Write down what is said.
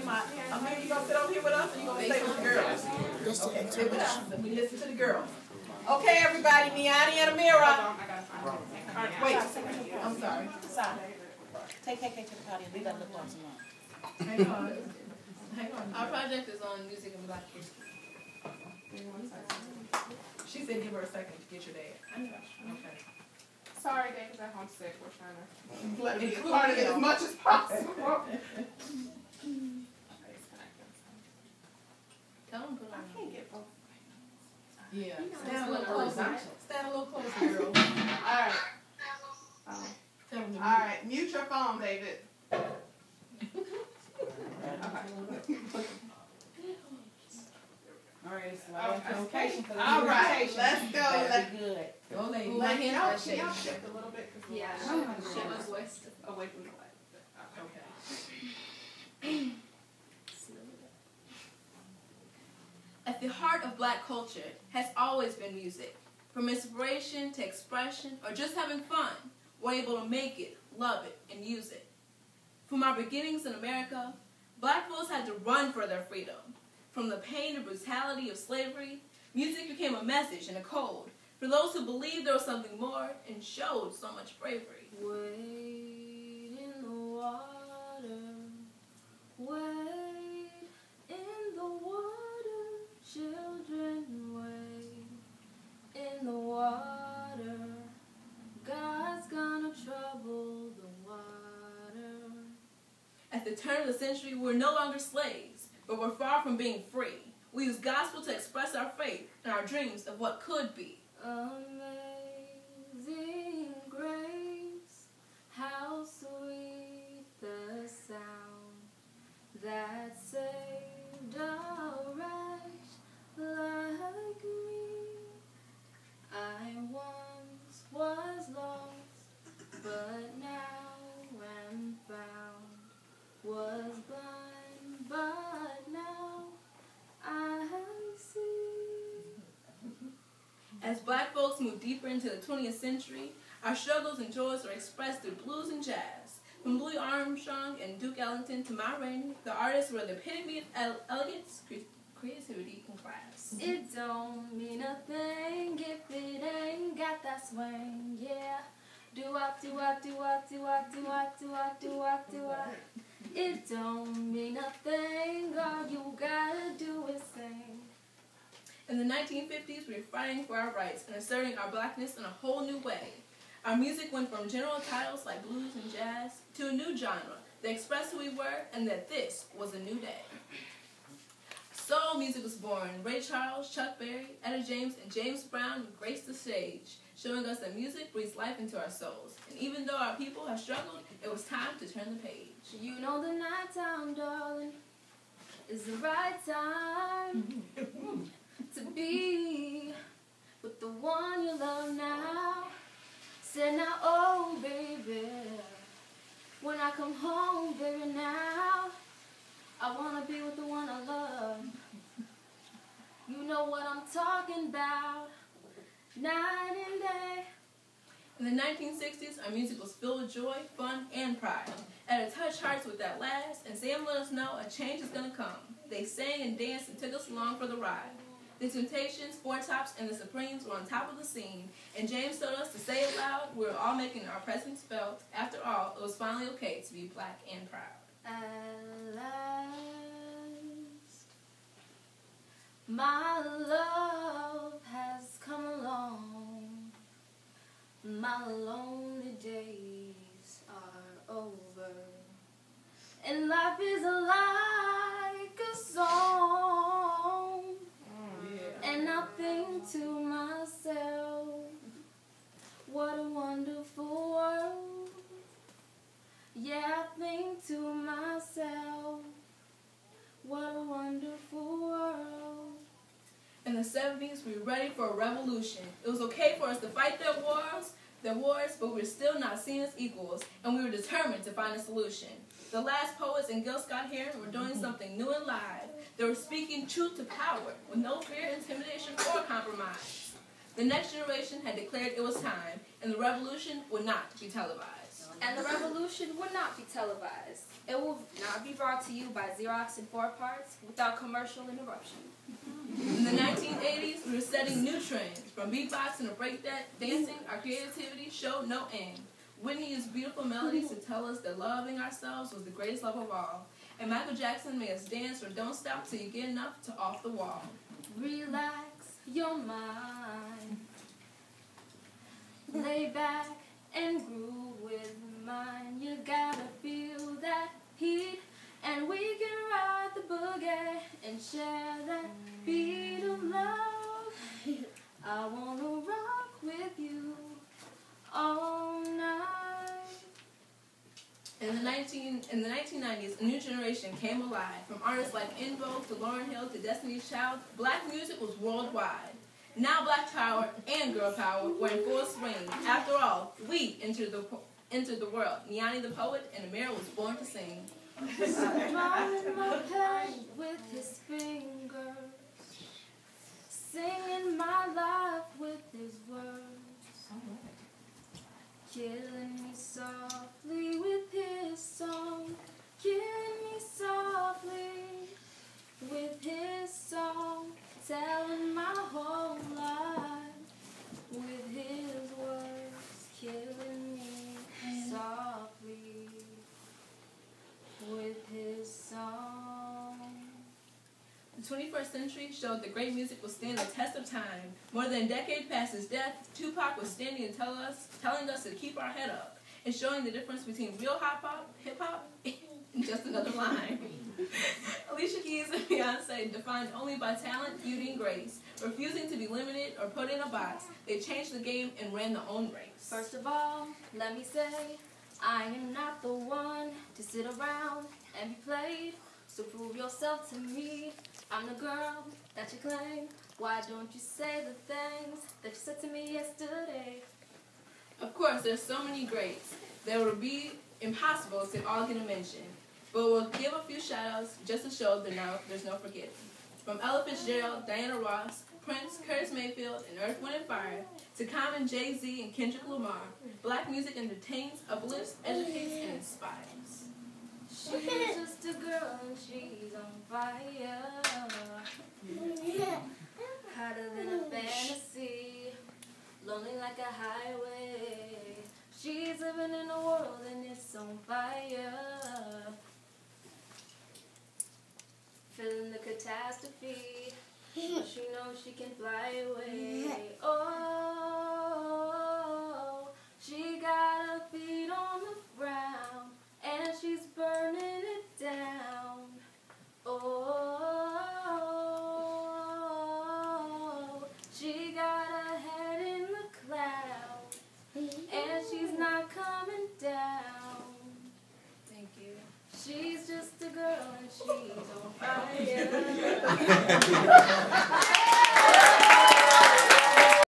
Okay, Amira, you gonna sit over here with us, or you gonna stay with the girls? Okay, sit with us. Let me listen to the girls. Okay, everybody, Niani and Amira. Wait, I'm sorry. Take KK to the party and leave that look on tomorrow. Hang on. Hang on. Our project is on music and Black history. She said give her a second to get your dad. Okay. Sorry, Dad, because I'm homesick. We're trying to let me be a part of it as much as possible. Tell them put on. I can't get both. Yeah. Stand a little closer. Stand a little closer, girl. All right. Tell them to All right. Mute your phone, David. All right, so I have location for the All right, let's go. That'd be good. Go, lady. My hands are Y'all shaking. shift a little bit. Yeah, she was west. Away from the light. Okay. At the heart of Black culture has always been music. From inspiration to expression or just having fun, we're able to make it, love it, and use it. From our beginnings in America, Black folks had to run for their freedom. From the pain and brutality of slavery, music became a message and a code for those who believed there was something more and showed so much bravery. Wade in the water, wade in the water, children wade in the water, God's gonna trouble the water. At the turn of the century, we were no longer slaves, but we're far from being free. We use gospel to express our faith and our dreams of what could be. Amazing grace, how sweet the sound that saved a wretch like me. I once was lost, but now am found, was blind, but now I see. As Black folks move deeper into the 20th century, our struggles and joys are expressed through blues and jazz. From Louis Armstrong and Duke Ellington to Ma Rainey, the artists were the epitome of elegance, creativity, and class. It don't mean a thing if it ain't got that swing, yeah. Do-wop, do-wop, do-wop, do-wop, do-wop, do-wop, do-wop, do-wop. It don't mean a thing, all you gotta do is sing. In the 1950s, we were fighting for our rights and asserting our Blackness in a whole new way. Our music went from general titles like blues and jazz to a new genre that expressed who we were and that this was a new day. Soul music was born. Ray Charles, Chuck Berry, Etta James, and James Brown graced the stage, showing us that music breathes life into our souls. And even though our people have struggled, it was time to turn the page. You know the nighttime, darling, is the right time to be with the one you love now. Say now, oh baby, when I come home, baby, now I wanna be with the one I love. You know what I'm talking about, night and day. In the 1960s, our music was filled with joy, fun, and pride. And it touched hearts with that last, and Sam let us know a change is gonna come. They sang and danced and took us along for the ride. The Temptations, Four Tops, and the Supremes were on top of the scene, and James told us to say it loud. We were all making our presence felt. After all, it was finally okay to be Black and proud. At last, my love has come along. My lonely days are over, and life is like a song. And I think to myself, what a wonderful world. Yeah, I think to myself, what a wonderful world. In the 70s, we were ready for a revolution. It was okay for us to fight their wars, but we were still not seen as equals, and we were determined to find a solution. The last poets and Gil Scott-Heron were doing something new and live. They were speaking truth to power with no fear, intimidation, or compromise. The next generation had declared it was time, and the revolution would not be televised. And the revolution would not be televised. It will not be brought to you by Xerox in 4 parts without commercial interruption. In the 1980s, we were setting new trends. From beatboxing to break dancing, our creativity showed no end. Whitney used beautiful melodies to tell us that loving ourselves was the greatest love of all. And Michael Jackson made us dance or don't stop till you get enough to off the wall. Relax your mind. Lay back and groove with mine. You gotta feel that heat, and we can ride the boogie and share that beat of love. I wanna rock with you all night. In the 1990s, a new generation came alive. From artists like In Vogue to Lauryn Hill to Destiny's Child, black music was worldwide. Now black power and girl power were in full swing. After all, we entered the world. Niani the poet and Amira was born to sing. Drawing my pen with his fingers, singing my life with his words, killing me softly with his song, killing me softly with his song, telling my whole life with his words, killing me softly with his song. The 21st century showed that great music will stand the test of time. More than a decade past his death, Tupac was standing and telling us to keep our head up and showing the difference between real hip-hop, and just another line. Alicia Keys and Beyonce, defined only by talent, beauty, and grace, refusing to be limited or put in a box, they changed the game and ran their own race. First of all, let me say, I am not the one to sit around and be played. So prove yourself to me. I'm the girl that you claim. Why don't you say the things that you said to me yesterday? Of course, there's so many greats that would be impossible to all get a mention. But we'll give a few shout-outs just to show that there's no forgetting. From Ella Fitzgerald, Diana Ross, Prince, Curtis Mayfield, and Earth, Wind & Fire, to Common, Jay-Z, and Kendrick Lamar, black music entertains, uplifts, educates, and inspires. She's just a girl and she's on fire. Hotter than a fantasy, lonely like a highway. She's living in a world and it's on fire. Feeling the catastrophe, but she knows she can fly away. Oh, she got her feet on the ground and she's burning it down. Oh, she got her head in the clouds and she's not coming down. Thank you. She's just a girl and she's on fire.